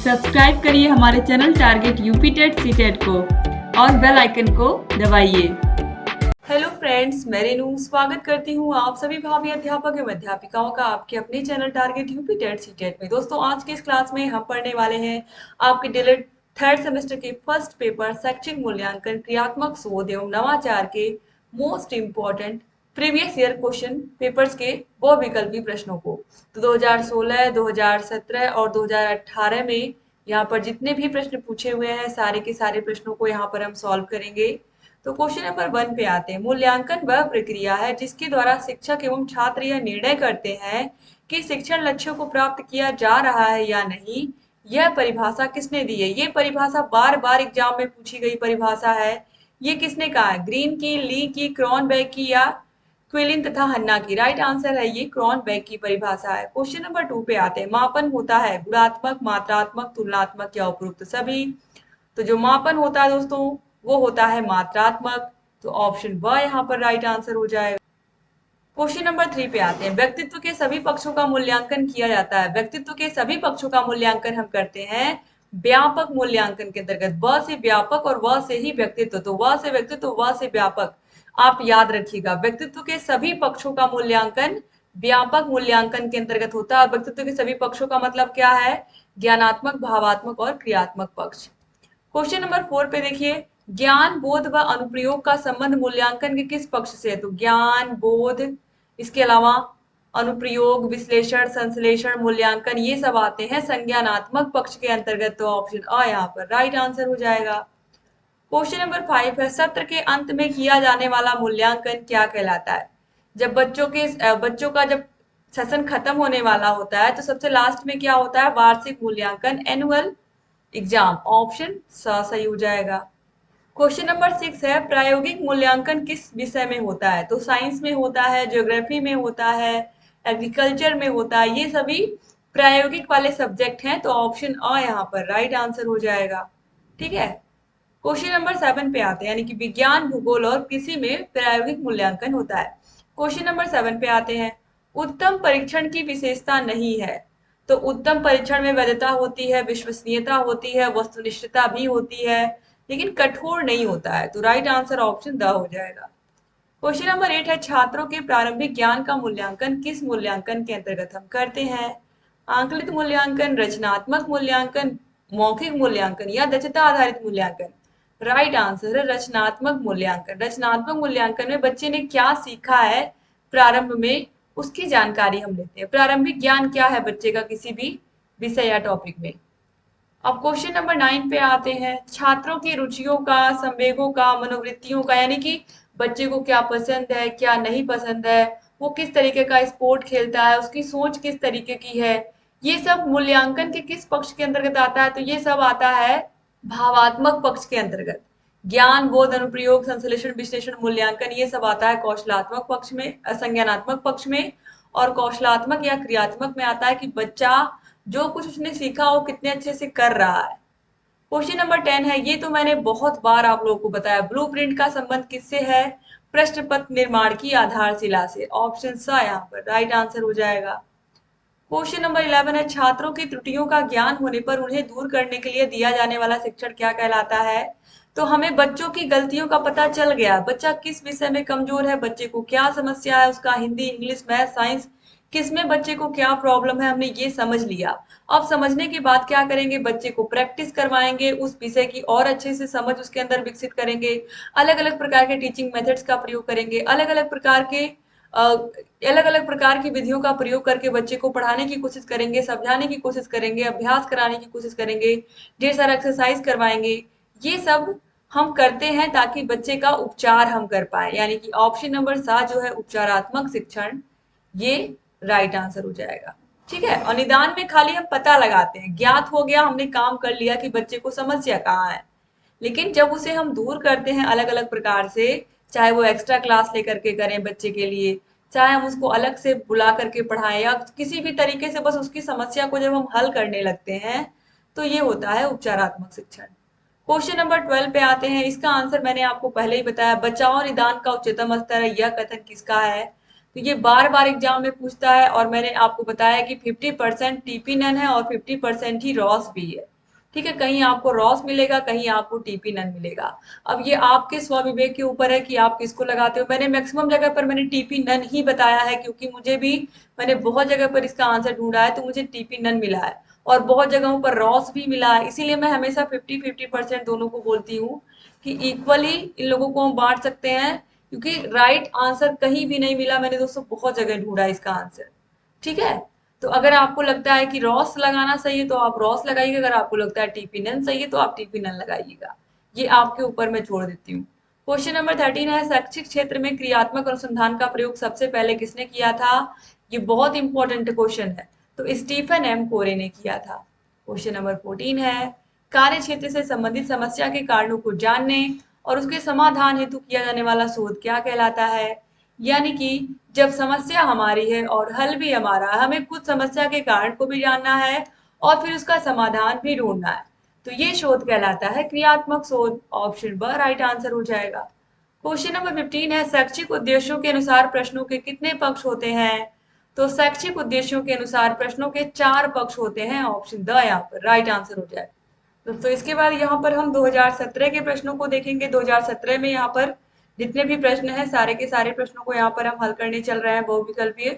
Subscribe करिए हमारे channel target UP TET CTET को और बेल आइकन को दबाइए। हेलो फ्रेंड्स, मैं रेनू स्वागत करती हूँ आप सभी भावी अध्यापक एवं अध्यापिकाओं का आपके अपने channel target UP TET CTET में। दोस्तों, आज के इस क्लास में हम पढ़ने वाले हैं आपके डिलीट थर्ड सेमेस्टर के फर्स्ट पेपर शैक्षिक मूल्यांकन क्रियात्मक शोध एवं नवाचार के most important previous year question papers के बहुविकल्पी प्रश्नों को। तो 2016, 2017 और 2018 में यहाँ पर जितने भी प्रश्न पूछे हुए हैं सारे के सारे प्रश्नों को यहाँ पर हम सॉल्व करेंगे। तो क्वेश्चन नंबर 1 पे आते हैं। मूल्यांकन वह प्रक्रिया है जिसके द्वारा शिक्षक एवं छात्र यह निर्णय करते हैं कि शिक्षण लक्ष्यों को प्राप्त किया जा रहा है या नहीं। यह परिभाषा किसने दी है? ये परिभाषा बार बार एग्जाम में पूछी गई परिभाषा है। ये किसने कहा है? ग्रीन की, ली की, क्रॉनबेक की या क्विलिन तथा हन्ना की? राइट आंसर है ये क्रॉनबेक की परिभाषा है। क्वेश्चन नंबर 2 पे आते हैं। मापन होता है गुणात्मक, मात्रात्मक, तुलनात्मक या उपरोक्त सभी? तो जो मापन होता है दोस्तों वो होता है मात्रात्मक। तो ऑप्शन व यहाँ पर राइट आंसर हो जाएगा। क्वेश्चन नंबर 3 पे आते हैं। व्यक्तित्व के सभी पक्षों का मूल्यांकन किया जाता है। व्यक्तित्व के सभी पक्षों का मूल्यांकन हम करते हैं व्यापक मूल्यांकन के अंतर्गत। व से व्यापक और व से ही व्यक्तित्व। तो व से व्यक्तित्व, व से व्यापक, आप याद रखिएगा। व्यक्तित्व के सभी पक्षों का मूल्यांकन व्यापक मूल्यांकन के अंतर्गत होता है। व्यक्तित्व के सभी पक्षों का मतलब क्या है? ज्ञानात्मक, भावात्मक और क्रियात्मक पक्ष। क्वेश्चन नंबर 4 पे देखिए। ज्ञान, बोध व अनुप्रयोग का संबंध मूल्यांकन के किस पक्ष से है? तो ज्ञान, बोध, इसके अलावा अनुप्रयोग, विश्लेषण, संश्लेषण, मूल्यांकन, ये सब आते हैं संज्ञानात्मक पक्ष के अंतर्गत। तो ऑप्शन अ यहाँ पर राइट आंसर हो जाएगा। क्वेश्चन नंबर 5 है। सत्र के अंत में किया जाने वाला मूल्यांकन क्या कहलाता है? जब बच्चों का जब सेशन खत्म होने वाला होता है तो सबसे लास्ट में क्या होता है? वार्षिक मूल्यांकन, एनुअल एग्जाम। ऑप्शन सही हो जाएगा। क्वेश्चन नंबर 6 है। प्रायोगिक मूल्यांकन किस विषय में होता है? तो साइंस में होता है, ज्योग्राफी में होता है, एग्रीकल्चर में होता है। ये सभी प्रायोगिक वाले सब्जेक्ट हैं। तो ऑप्शन अ यहाँ पर राइट आंसर हो जाएगा। ठीक है। क्वेश्चन नंबर 7 पे आते हैं, यानी कि विज्ञान, भूगोल और कृषि में प्रायोगिक मूल्यांकन होता है। क्वेश्चन नंबर 7 पे आते हैं। उत्तम परीक्षण की विशेषता नहीं है। तो उत्तम परीक्षण में वैधता होती है, विश्वसनीयता होती है, वस्तुनिष्ठता भी होती है, लेकिन कठोर नहीं होता है। तो राइट आंसर ऑप्शन द हो जाएगा। क्वेश्चन नंबर 8 है। छात्रों के प्रारंभिक ज्ञान का मूल्यांकन किस मूल्यांकन के अंतर्गत हम करते हैं? आंकलित मूल्यांकन, रचनात्मक मूल्यांकन, मौखिक मूल्यांकन या दक्षता आधारित मूल्यांकन? राइट आंसर है रचनात्मक मूल्यांकन। रचनात्मक मूल्यांकन में बच्चे ने क्या सीखा है प्रारंभ में, उसकी जानकारी हम लेते हैं। प्रारंभिक ज्ञान क्या है बच्चे का किसी भी विषय या टॉपिक में। अब क्वेश्चन नंबर 9 पे आते हैं। छात्रों की रुचियों का, संवेगों का, मनोवृत्तियों का, यानी कि बच्चे को क्या पसंद है, क्या नहीं पसंद है, वो किस तरीके का स्पोर्ट खेलता है, उसकी सोच किस तरीके की है, ये सब मूल्यांकन के किस पक्ष के अंतर्गत आता है? तो ये सब आता है भावात्मक पक्ष के अंतर्गत। ज्ञान, बोध, अनुप्रयोग, संश्लेषण, विश्लेषण, मूल्यांकन, ये सब आता है कौशलात्मक पक्ष में, संज्ञानात्मक पक्ष में। और कौशलात्मक या क्रियात्मक में आता है कि बच्चा जो कुछ उसने सीखा वो कितने अच्छे से कर रहा है। क्वेश्चन नंबर 10 है। ये तो मैंने बहुत बार आप लोगों को बताया। ब्लूप्रिंट का संबंध किससे है? प्रश्न पत्र निर्माण की आधारशिला से। ऑप्शन सा यहाँ पर राइट आंसर हो जाएगा। क्वेश्चन नंबर 11 है। छात्रों की त्रुटियों का ज्ञान होने पर उन्हें दूर करने के लिए दिया जाने वाला शिक्षण क्या कहलाता है? तो हमें बच्चों की गलतियों का पता चल गया, बच्चा किस विषय में कमजोर है, बच्चे को क्या समस्या है, उसका हिंदी, इंग्लिश, मैथ, साइंस किसमें बच्चे को क्या प्रॉब्लम है, हमने ये समझ लिया। अब समझने के बाद क्या करेंगे? बच्चे को प्रैक्टिस करवाएंगे, उस विषय की और अच्छे से समझ उसके अंदर विकसित करेंगे। अलग अलग प्रकार के टीचिंग मेथड्स का प्रयोग करेंगे, अलग अलग प्रकार की विधियों का प्रयोग करके बच्चे को पढ़ाने की कोशिश करेंगे, समझाने की कोशिश करेंगे, अभ्यास कराने की कोशिश करेंगे, ढेर सारा एक्सरसाइज करवाएंगे। ये सब हम करते हैं ताकि बच्चे का उपचार हम कर पाए, यानी कि ऑप्शन नंबर 7 जो है उपचारात्मक शिक्षण, ये राइट आंसर हो जाएगा। ठीक है। और निदान में खाली हम पता लगाते हैं, ज्ञात हो गया, हमने काम कर लिया कि बच्चे को समस्या कहाँ है। लेकिन जब उसे हम दूर करते हैं अलग अलग प्रकार से, चाहे वो एक्स्ट्रा क्लास लेकर के करें बच्चे के लिए, चाहे हम उसको अलग से बुला करके पढ़ाएं, या किसी भी तरीके से बस उसकी समस्या को जब हम हल करने लगते हैं, तो ये होता है उपचारात्मक शिक्षण। क्वेश्चन नंबर 12 पे आते हैं। इसका आंसर मैंने आपको पहले ही बताया। बचाव निदान का उच्चतम स्तर है, यह कथन किसका है? तो ये बार बार एग्जाम में पूछता है, और मैंने आपको बताया कि 50% टीपी नन है और 50% ही रॉस भी है। ठीक है, कहीं आपको रॉस मिलेगा, कहीं आपको टीपी नन मिलेगा। अब ये आपके स्वविवेक के ऊपर है कि आप किसको लगाते हो। मैंने मैक्सिमम जगह पर मैंने टीपी नन ही बताया है, क्योंकि मुझे भी, मैंने बहुत जगह पर इसका आंसर ढूंढा है तो मुझे टीपी नन मिला है, और बहुत जगहों पर रॉस भी मिला है। इसीलिए मैं हमेशा 50-50% दोनों को बोलती हूँ कि इक्वली इन लोगों को हम बांट सकते हैं, क्योंकि राइट आंसर कहीं भी नहीं मिला। मैंने दोस्तों बहुत जगह ढूंढा इसका आंसर। ठीक है, तो अगर आपको लगता है कि रॉस लगाना सही है तो आप रॉस लगाइएगा, अगर आपको लगता है टीपी नन सही है तो आप टीपी नन लगाइएगा। ये आपके ऊपर मैं छोड़ देती हूँ। क्वेश्चन नंबर 13 है, शैक्षिक क्षेत्र में क्रियात्मक अनुसंधान का प्रयोग सबसे पहले किसने किया था। ये बहुत इंपॉर्टेंट क्वेश्चन है, तो स्टीफन एम कोरे ने किया था। क्वेश्चन नंबर 14 है, कार्य क्षेत्र से संबंधित समस्या के कारणों को जानने और उसके समाधान हेतु किया जाने वाला शोध क्या कहलाता है। यानी कि जब समस्या हमारी है और हल भी हमारा है, हमें खुद समस्या के कारण को भी जानना है और फिर उसका समाधान भी ढूंढना है, तो ये शोध कहलाता है क्रियात्मक शोध। ऑप्शन ब राइट आंसर हो जाएगा। क्वेश्चन नंबर 15 है, शैक्षिक उद्देश्यों के अनुसार प्रश्नों के कितने पक्ष होते हैं। तो शैक्षिक उद्देश्यों के अनुसार प्रश्नों के 4 पक्ष होते हैं। ऑप्शन द यहाँ पर राइट आंसर हो जाएगा। दोस्तों इसके बाद यहाँ पर हम 2017 के प्रश्नों को देखेंगे। 2017 में यहाँ पर जितने भी प्रश्न हैं, सारे के सारे प्रश्नों को यहाँ पर हम हल करने चल रहे हैं बहुविकल्पीय।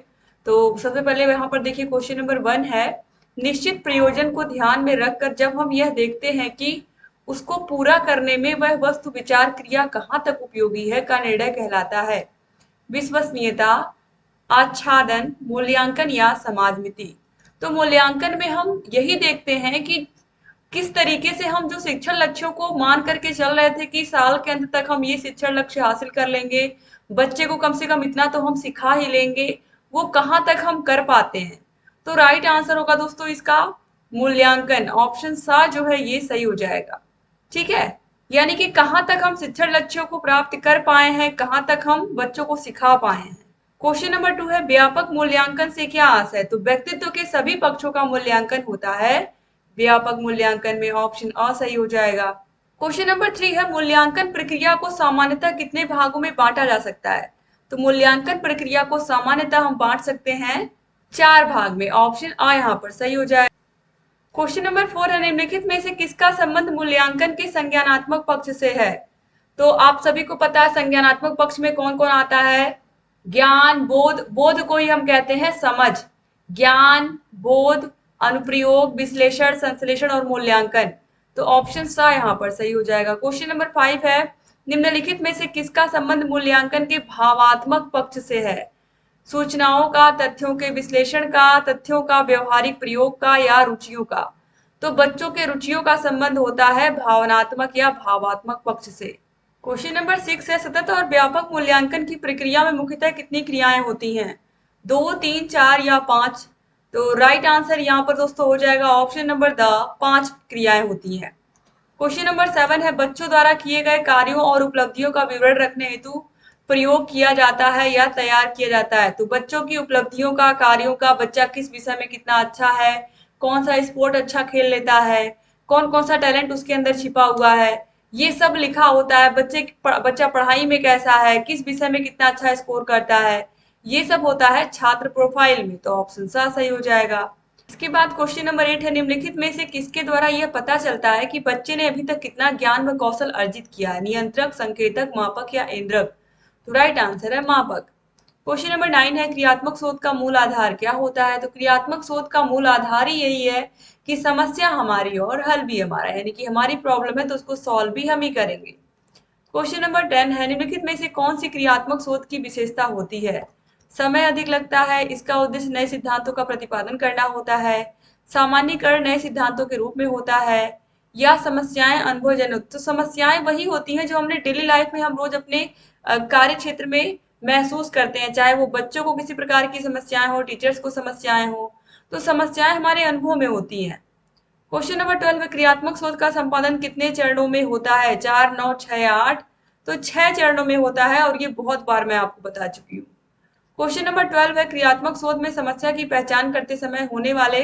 तो सबसे पहले यहाँ पर देखिए, क्वेश्चन नंबर 1 है, निश्चित प्रयोजन को ध्यान में रखकर जब हम यह देखते हैं कि उसको पूरा करने में वह वस्तु विचार क्रिया कहाँ तक उपयोगी है का निर्णय कहलाता है। विश्वसनीयता, आच्छादन, मूल्यांकन या समाजमिति। तो मूल्यांकन में हम यही देखते हैं कि किस तरीके से हम जो शिक्षण लक्ष्यों को मान करके चल रहे थे कि साल के अंत तक हम ये शिक्षण लक्ष्य हासिल कर लेंगे, बच्चे को कम से कम इतना तो हम सिखा ही लेंगे, वो कहाँ तक हम कर पाते हैं। तो राइट आंसर होगा दोस्तों इसका मूल्यांकन। ऑप्शन सा जो है ये सही हो जाएगा। ठीक है, यानी कि कहाँ तक हम शिक्षण लक्ष्यों को प्राप्त कर पाए हैं, कहाँ तक हम बच्चों को सिखा पाए हैं। क्वेश्चन नंबर 2 है, व्यापक मूल्यांकन से क्या आशय है। तो व्यक्तित्व के सभी पक्षों का मूल्यांकन होता है व्यापक मूल्यांकन में। ऑप्शन अ सही हो जाएगा। क्वेश्चन नंबर 3 है, मूल्यांकन प्रक्रिया को सामान्यतः कितने भागों में बांटा जा सकता है। तो मूल्यांकन प्रक्रिया को सामान्यतः हम बांट सकते हैं 4 भाग में। ऑप्शन आ यहाँ पर सही हो जाएगा। क्वेश्चन नंबर 4 है, निम्नलिखित में से किसका संबंध मूल्यांकन के संज्ञानात्मक पक्ष से है। तो आप सभी को पता है संज्ञानात्मक पक्ष में कौन कौन आता है। ज्ञान, बोध, बोध को ही हम कहते हैं समझ। ज्ञान, बोध, अनुप्रयोग, विश्लेषण, संश्लेषण और मूल्यांकन। तो ऑप्शन सा यहाँ पर सही हो जाएगा। क्वेश्चन नंबर 5 है, निम्नलिखित में से किसका संबंध मूल्यांकन के भावात्मक पक्ष से है। सूचनाओं का, तथ्यों के विश्लेषण का, तथ्यों का व्यवहारिक प्रयोग का या रुचियों का। तो बच्चों के रुचियों का संबंध होता है भावनात्मक या भावात्मक पक्ष से। क्वेश्चन नंबर 6 है, सतत और व्यापक मूल्यांकन की प्रक्रिया में मुख्यतः कितनी क्रियाएं होती हैं। 2, 3, 4 या 5। तो राइट आंसर यहाँ पर दोस्तों हो जाएगा ऑप्शन नंबर द 5 क्रियाएं होती हैं। क्वेश्चन नंबर 7 है, बच्चों द्वारा किए गए कार्यों और उपलब्धियों का विवरण रखने हेतु प्रयोग किया जाता है या तैयार किया जाता है। तो बच्चों की उपलब्धियों का, कार्यों का, बच्चा किस विषय में कितना अच्छा है, कौन सा स्पोर्ट अच्छा खेल लेता है, कौन कौन सा टैलेंट उसके अंदर छिपा हुआ है, ये सब लिखा होता है। बच्चा पढ़ाई में कैसा है, किस विषय में कितना अच्छा स्कोर करता है, ये सब होता है छात्र प्रोफाइल में। तो ऑप्शन सा सही हो जाएगा। इसके बाद क्वेश्चन नंबर 8 है, निम्नलिखित में से किसके द्वारा यह पता चलता है कि बच्चे ने अभी तक कितना ज्ञान व कौशल अर्जित किया है। नियंत्रक, संकेतक, मापक या इंद्रक। तो राइट आंसर है मापक। क्वेश्चन नंबर 9 है, क्रियात्मक शोध का मूल आधार क्या होता है। तो क्रियात्मक शोध का मूल आधार ही यही है कि समस्या हमारी और हल भी हमारा, यानी कि हमारी प्रॉब्लम है तो उसको सॉल्व भी हम ही करेंगे। क्वेश्चन नंबर 10 है, निम्नलिखित में से कौन सी क्रियात्मक शोध की विशेषता होती है। समय अधिक लगता है, इसका उद्देश्य नए सिद्धांतों का प्रतिपादन करना होता है, सामान्यीकरण नए सिद्धांतों के रूप में होता है, या समस्याएं अनुभवजनित। तो समस्याएं वही होती हैं जो हमने डेली लाइफ में हम रोज अपने कार्य क्षेत्र में महसूस करते हैं, चाहे वो बच्चों को किसी प्रकार की समस्याएं हो, टीचर्स को समस्याएं हो। तो समस्याएं हमारे अनुभव में होती हैं। क्वेश्चन नंबर 12 में क्रियात्मक शोध का संपादन कितने चरणों में होता है। 4, 9, 6 या 8। तो 6 चरणों में होता है और ये बहुत बार मैं आपको बता चुकी हूँ। क्वेश्चन नंबर 12 है, क्रियात्मक शोध में समस्या की पहचान करते समय होने वाले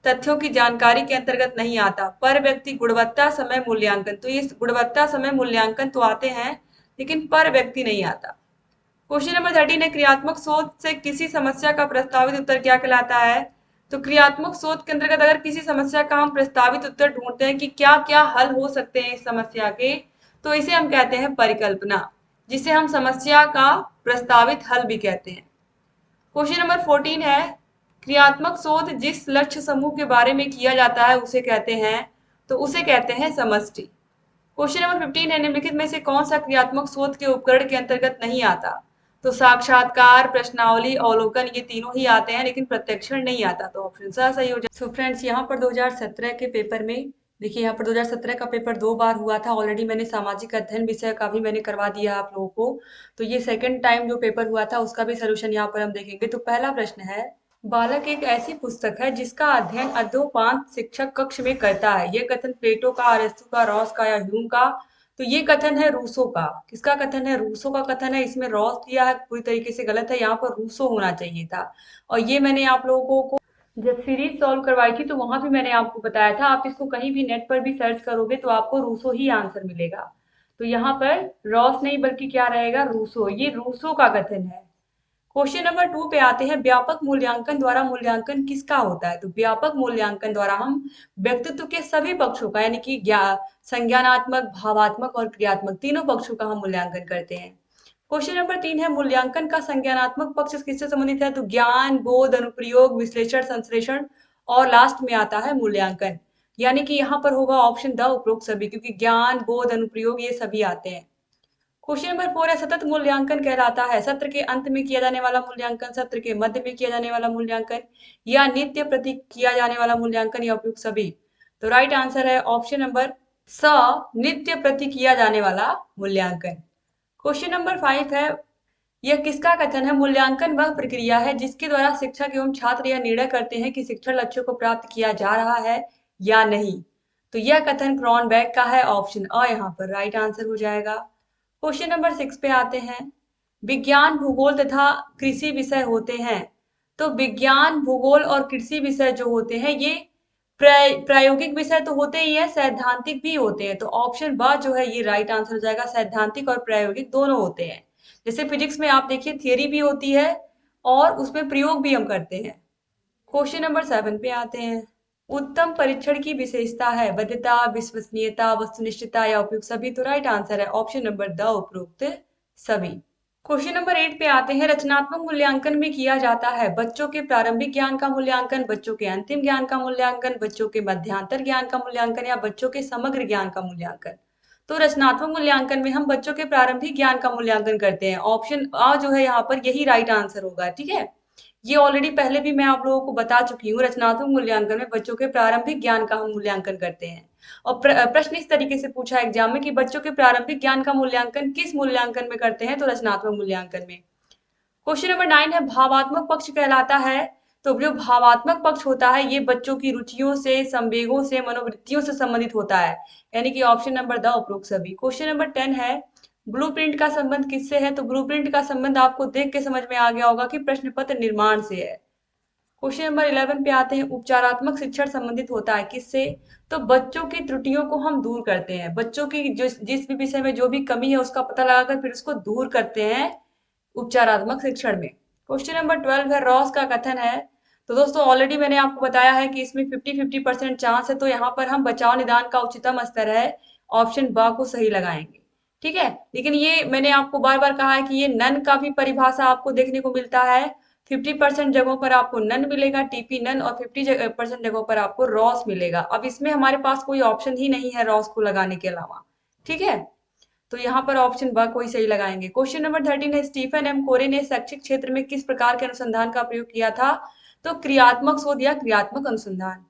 तथ्यों की जानकारी के अंतर्गत नहीं आता। पर व्यक्ति, गुणवत्ता, समय मूल्यांकन। तो ये गुणवत्ता, समय मूल्यांकन तो आते हैं, लेकिन पर व्यक्ति नहीं आता। क्वेश्चन नंबर 13 है, क्रियात्मक शोध से किसी समस्या का प्रस्तावित उत्तर क्या कहलाता है। तो क्रियात्मक शोध के अंतर्गत अगर किसी समस्या का हम प्रस्तावित उत्तर ढूंढते हैं कि क्या क्या हल हो सकते हैं इस समस्या के, तो इसे हम कहते हैं परिकल्पना, जिसे हम समस्या का प्रस्तावित हल भी कहते हैं। क्वेश्चन नंबर 14 है, क्रियात्मक शोध जिस लक्ष्य समूह के बारे में किया जाता है उसे कहते हैं, तो उसे कहते हैं समष्टि। क्वेश्चन नंबर 15 है, निम्नलिखित में से कौन सा क्रियात्मक शोध के उपकरण के अंतर्गत नहीं आता? तो साक्षात्कार, प्रश्नावली, अवलोकन, ये तीनों ही आते हैं, लेकिन प्रत्यक्षण नहीं आता, तो ऑप्शन सा सही हो जाए। सो फ्रेंड्स, यहाँ पर 2017 के पेपर में देखिए, यहाँ पर 2017 का पेपर 2 बार हुआ था। ऑलरेडी मैंने सामाजिक अध्ययन विषय का भी मैंने करवा दिया आप लोगों को। तो ये सेकंड टाइम जो पेपर हुआ था उसका भी सोल्यूशन यहाँ पर हम देखेंगे। तो पहला प्रश्न है, बालक एक ऐसी पुस्तक है जिसका अध्ययन अध्योपांत शिक्षक कक्ष में करता है। ये कथन प्लेटो का, अरिस्तु का, रॉस का या ह्यूम का? तो ये कथन है रूसो का। किसका कथन है? रूसो का कथन है। इसमें रॉस दिया है, पूरी तरीके से गलत है, यहाँ पर रूसो होना चाहिए था। और ये मैंने आप लोगों को जब सीरीज सॉल्व करवाई थी तो वहां भी मैंने आपको बताया था। आप इसको कहीं भी नेट पर भी सर्च करोगे तो आपको रूसो ही आंसर मिलेगा। तो यहाँ पर रॉस नहीं बल्कि क्या रहेगा? रूसो। ये रूसो का कथन है। क्वेश्चन नंबर 2 पे आते हैं, व्यापक मूल्यांकन द्वारा मूल्यांकन किसका होता है? तो व्यापक मूल्यांकन द्वारा हम व्यक्तित्व के सभी पक्षों का, यानी कि संज्ञानात्मक, भावात्मक और क्रियात्मक, तीनों पक्षों का हम मूल्यांकन करते हैं। क्वेश्चन नंबर 3 है, मूल्यांकन का संज्ञानात्मक पक्ष किससे संबंधित है? तो ज्ञान, बोध, अनुप्रयोग, विश्लेषण, संश्लेषण और लास्ट में आता है मूल्यांकन। यानी कि यहाँ पर होगा ऑप्शन द उपरोक्त सभी, क्योंकि ज्ञान, बोध, अनुप्रयोग ये सभी आते हैं। क्वेश्चन नंबर 4 है, सतत मूल्यांकन कहलाता है सत्र के अंत में किया जाने वाला मूल्यांकन, सत्र के मध्य में किया जाने वाला मूल्यांकन, या नित्य प्रति किया जाने वाला मूल्यांकन, या उपयुक्त सभी? तो राइट आंसर है ऑप्शन नंबर स, नित्य प्रति किया जाने वाला मूल्यांकन। क्वेश्चन नंबर 5 है, यह किसका कथन है? मूल्यांकन वह प्रक्रिया है जिसके द्वारा शिक्षक एवं छात्र यह निर्णय करते हैं कि शिक्षण लक्ष्यों को प्राप्त किया जा रहा है या नहीं। तो यह कथन क्रॉनबेक का है, ऑप्शन अ यहाँ पर राइट आंसर हो जाएगा। क्वेश्चन नंबर 6 पे आते हैं, विज्ञान, भूगोल तथा कृषि विषय होते हैं। तो विज्ञान, भूगोल और कृषि विषय जो होते हैं ये प्रायोगिक विषय तो होते ही है, सैद्धांतिक भी होते हैं। तो ऑप्शन ब जो है ये राइट आंसर हो जाएगा। सैद्धांतिक और प्रायोगिक दोनों होते हैं। जैसे फिजिक्स में आप देखिए थियरी भी होती है और उसमें प्रयोग भी हम करते हैं। क्वेश्चन नंबर 7 पे आते हैं, उत्तम परीक्षण की विशेषता है वैधता, विश्वसनीयता, वस्तुनिष्ठता या उपयुक्त सभी? तो राइट आंसर है ऑप्शन नंबर द उपरोक्त सभी। क्वेश्चन नंबर 8 पे आते हैं, रचनात्मक मूल्यांकन में किया जाता है बच्चों के प्रारंभिक ज्ञान का मूल्यांकन, बच्चों के अंतिम ज्ञान का मूल्यांकन, बच्चों के मध्यांतर ज्ञान का मूल्यांकन, या बच्चों के समग्र ज्ञान का मूल्यांकन? तो रचनात्मक मूल्यांकन में हम बच्चों के प्रारंभिक ज्ञान का मूल्यांकन करते हैं। ऑप्शन अ जो है यहाँ पर यही राइट आंसर होगा। ठीक है, ये ऑलरेडी पहले भी मैं आप लोगों को बता चुकी हूँ। रचनात्मक मूल्यांकन में बच्चों के प्रारंभिक ज्ञान का हम मूल्यांकन करते हैं। और प्रश्न इस तरीके से पूछा एग्जाम में कि बच्चों के प्रारंभिक ज्ञान का मूल्यांकन किस मूल्यांकन में करते हैं? तो रचनात्मक मूल्यांकन में। क्वेश्चन नंबर 9 है, भावात्मक पक्ष कहलाता है। तो जो भावात्मक पक्ष होता है ये बच्चों की रुचियों से, संवेगों से, मनोवृत्तियों से संबंधित होता है, यानी कि ऑप्शन नंबर द उपरोक्त सभी। क्वेश्चन नंबर 10 है, ब्लूप्रिंट का संबंध किससे है? तो ब्लूप्रिंट का संबंध आपको देख के समझ में आ गया होगा कि प्रश्न पत्र निर्माण से है। क्वेश्चन नंबर 11 पे आते हैं, उपचारात्मक शिक्षण संबंधित होता है किससे? तो बच्चों की त्रुटियों को हम दूर करते हैं। बच्चों की जिस भी विषय में जो भी कमी है उसका पता लगाकर फिर उसको दूर करते हैं उपचारात्मक शिक्षण में। क्वेश्चन नंबर 12 है, रॉस का कथन है। तो दोस्तों ऑलरेडी मैंने आपको बताया है कि इसमें 50-50% चांस है, तो यहाँ पर हम बचाव निदान का उच्चतम स्तर है, ऑप्शन ब को सही लगाएंगे। ठीक है, लेकिन ये मैंने आपको बार बार कहा है कि ये नन का भी परिभाषा आपको देखने को मिलता है। 50% जगहों पर आपको नन मिलेगा, टीपी नन, और 50% जगहों पर आपको रॉस मिलेगा। अब इसमें हमारे पास कोई ऑप्शन ही नहीं है रॉस को लगाने के अलावा। ठीक है, तो यहाँ पर ऑप्शन ब को ही सही लगाएंगे। क्वेश्चन नंबर 13 है, स्टीफन एम कोरे ने शैक्षिक क्षेत्र में किस प्रकार के अनुसंधान का प्रयोग किया था? तो क्रियात्मक शोध या क्रियात्मक अनुसंधान।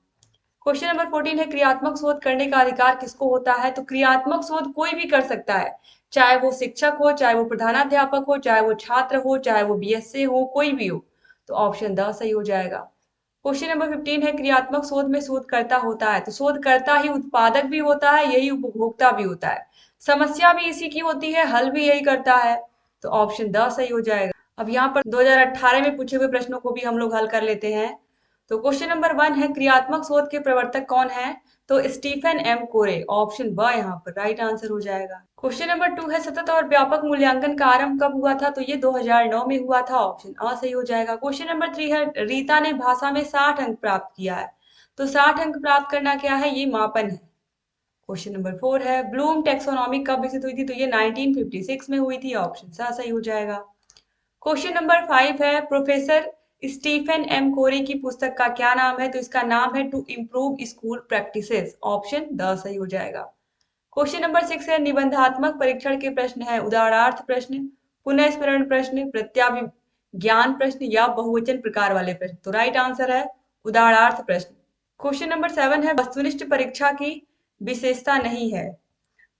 क्वेश्चन नंबर 14 है, क्रियात्मक शोध करने का अधिकार किसको होता है? तो क्रियात्मक शोध कोई भी कर सकता है, चाहे वो शिक्षक हो, चाहे वो प्रधानाध्यापक हो, चाहे वो छात्र हो, चाहे वो बीएससी हो, कोई भी हो। तो ऑप्शन द सही हो जाएगा। क्वेश्चन नंबर 15 है, क्रियात्मक शोध में शोधकर्ता होता है। तो शोधकर्ता ही उत्पादक भी होता है, यही उपभोक्ता भी होता है, समस्या भी इसी की होती है, हल भी यही करता है। तो ऑप्शन द सही हो जाएगा। अब यहाँ पर 2018 में पूछे हुए प्रश्नों को भी हम लोग हल कर लेते हैं। तो क्वेश्चन नंबर 1 है, क्रियात्मक शोध के प्रवर्तक कौन है? तो स्टीफन एम कोरे, ऑप्शन ब यहाँ पर राइट आंसर हो जाएगा। क्वेश्चन नंबर 2 है, सतत और व्यापक मूल्यांकन का आरंभ कब हुआ था? तो ये 2009 में हुआ था, ऑप्शन अ सही हो जाएगा। क्वेश्चन नंबर 3 है, रीता ने भाषा में 60 अंक प्राप्त किया है। तो 60 अंक प्राप्त करना क्या है? ये मापन है। क्वेश्चन नंबर 4 है, ब्लूम टेक्सोनॉमी कब विकसित हुई थी? तो ये 1956 में हुई थी, ऑप्शन सा सही हो जाएगा। क्वेश्चन नंबर 5 है, प्रोफेसर स्टीफन एम कोरी की पुस्तक का क्या नाम है? तो इसका नाम है to improve school practices, option D सही हो जाएगा। क्वेश्चन नंबर 6 है, निबंधात्मक परीक्षण के प्रश्न है उदाहरणार्थ प्रश्न, पुनः स्मरण प्रश्न, प्रत्याभिज्ञान प्रश्न या बहुवचन प्रकार वाले प्रश्न। तो राइट आंसर है उदाहरणार्थ प्रश्न। क्वेश्चन नंबर 7 है, वस्तुनिष्ठ परीक्षा की विशेषता नहीं है।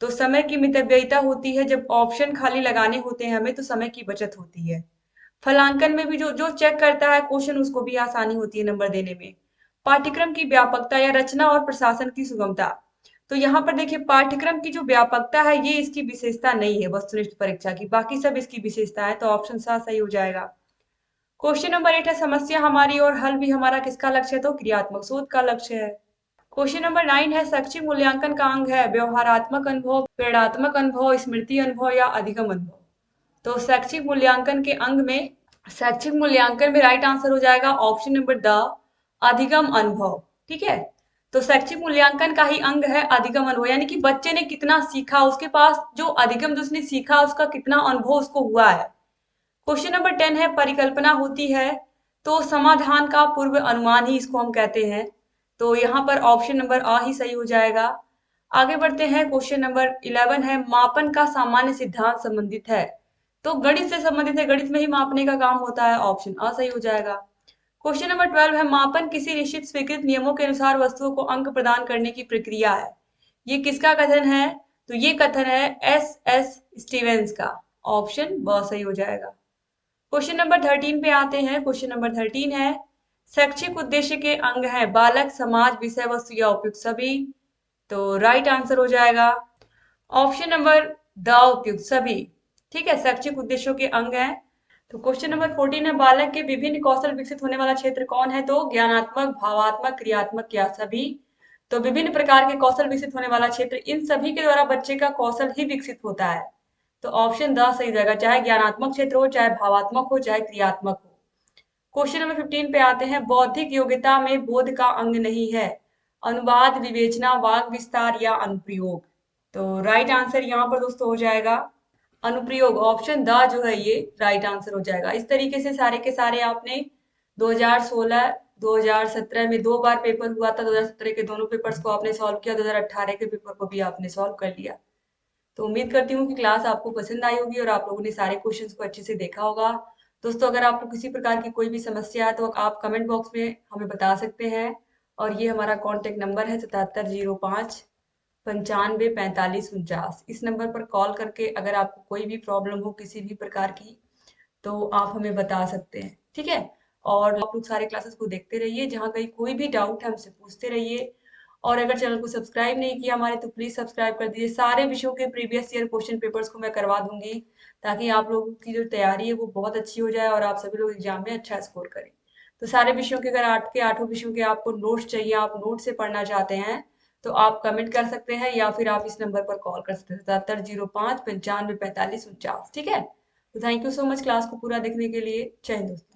तो समय की मितव्ययिता होती है, जब ऑप्शन खाली लगाने होते हैं हमें तो समय की बचत होती है। फलांकन में भी जो जो चेक करता है क्वेश्चन उसको भी आसानी होती है नंबर देने में। पाठ्यक्रम की व्यापकता या रचना और प्रशासन की सुगमता। तो यहाँ पर देखिए पाठ्यक्रम की जो व्यापकता है ये इसकी विशेषता नहीं है वस्तुनिष्ठ परीक्षा की, बाकी सब इसकी विशेषता है। तो ऑप्शन सा सही हो जाएगा। क्वेश्चन नंबर 8 है, समस्या हमारी और हल भी हमारा किसका लक्ष्य है? तो क्रियात्मक शोध का लक्ष्य है। क्वेश्चन नंबर 9 है, शैक्षिक मूल्यांकन का अंग है व्यवहारात्मक अनुभव, प्रेरणात्मक अनुभव, स्मृति अनुभव या अधिगम अनुभव। तो शैक्षिक मूल्यांकन में राइट आंसर हो जाएगा ऑप्शन नंबर द अधिगम अनुभव। ठीक है, तो शैक्षिक मूल्यांकन का ही अंग है अधिगम अनुभव, यानी कि बच्चे ने कितना सीखा, उसके पास जो अधिगम जो उसने सीखा उसका कितना अनुभव उसको हुआ है। क्वेश्चन नंबर 10 है, परिकल्पना होती है तो समाधान का पूर्व अनुमान ही इसको हम कहते हैं। तो यहाँ पर ऑप्शन नंबर आ ही सही हो जाएगा। आगे बढ़ते हैं, क्वेश्चन नंबर 11 है, मापन का सामान्य सिद्धांत संबंधित है। तो गणित से संबंधित है, गणित में ही मापने का काम होता है, ऑप्शन अ सही हो जाएगा। क्वेश्चन नंबर 12 है, मापन किसी निश्चित स्वीकृत नियमों के अनुसार वस्तुओं को अंक प्रदान करने की प्रक्रिया है। ये किसका कथन है? तो ये कथन है एस स्टीवेंस का, ऑप्शन ब सही हो जाएगा। क्वेश्चन नंबर 13 पे आते हैं। क्वेश्चन नंबर 13 है, शैक्षिक उद्देश्य के अंग है बालक, समाज, विषय वस्तु या उपयुक्त सभी। तो राइट आंसर हो जाएगा ऑप्शन नंबर द उपयुक्त सभी। ठीक है, शैक्षिक उद्देश्यों के अंग है। तो क्वेश्चन नंबर 14 है, बालक के विभिन्न कौशल विकसित होने वाला क्षेत्र कौन है? तो ज्ञानात्मक, भावात्मक, क्रियात्मक या सभी। तो विभिन्न प्रकार के कौशल विकसित होने वाला क्षेत्र, इन सभी के द्वारा बच्चे का कौशल ही विकसित होता है। तो ऑप्शन द सही रहेगा, चाहे ज्ञानात्मक क्षेत्र हो, चाहे भावात्मक हो, चाहे क्रियात्मक हो। क्वेश्चन नंबर 15 पे आते हैं, बौद्धिक योग्यता में बोध का अंग नहीं है, अनुवाद, विवेचना, वाक विस्तार या अनुप्रयोग। तो राइट आंसर यहाँ पर दोस्तों हो जाएगा अनुप्रयोग, ऑप्शन द जो है ये राइट आंसर हो जाएगा। इस तरीके से सारे के सारे आपने 2016 2017 में 2 बार पेपर हुआ था, 2017 के दोनों पेपर्स को आपने सॉल्व किया, 2018 के पेपर को भी आपने सॉल्व कर लिया। तो उम्मीद करती हूँ कि क्लास आपको पसंद आई होगी और आप लोगों ने सारे क्वेश्चंस को अच्छे से देखा होगा। दोस्तों अगर आपको किसी प्रकार की कोई भी समस्या है तो आप कमेंट बॉक्स में हमें बता सकते हैं, और ये हमारा कॉन्टेक्ट नंबर है 7705 95 45 49। इस नंबर पर कॉल करके अगर आपको कोई भी प्रॉब्लम हो किसी भी प्रकार की तो आप हमें बता सकते हैं। ठीक है, और आप लोग सारे क्लासेस को देखते रहिए, जहाँ कहीं कोई भी डाउट है हमसे पूछते रहिए। और अगर चैनल को सब्सक्राइब नहीं किया हमारे तो प्लीज सब्सक्राइब कर दीजिए। सारे विषयों के प्रीवियस ईयर क्वेश्चन पेपर्स को मैं करवा दूंगी, ताकि आप लोगों की जो तैयारी है वो बहुत अच्छी हो जाए और आप सभी लोग एग्जाम में अच्छा स्कोर करें। तो सारे विषयों के, अगर 8 के 8 विषयों के आपको नोट्स चाहिए, आप नोट से पढ़ना चाहते हैं, तो आप कमेंट कर सकते हैं या फिर आप इस नंबर पर कॉल कर सकते हैं 7705 95 45 49। ठीक है, तो thank you so much class को पूरा देखने के लिए। जय हिंद दोस्तों।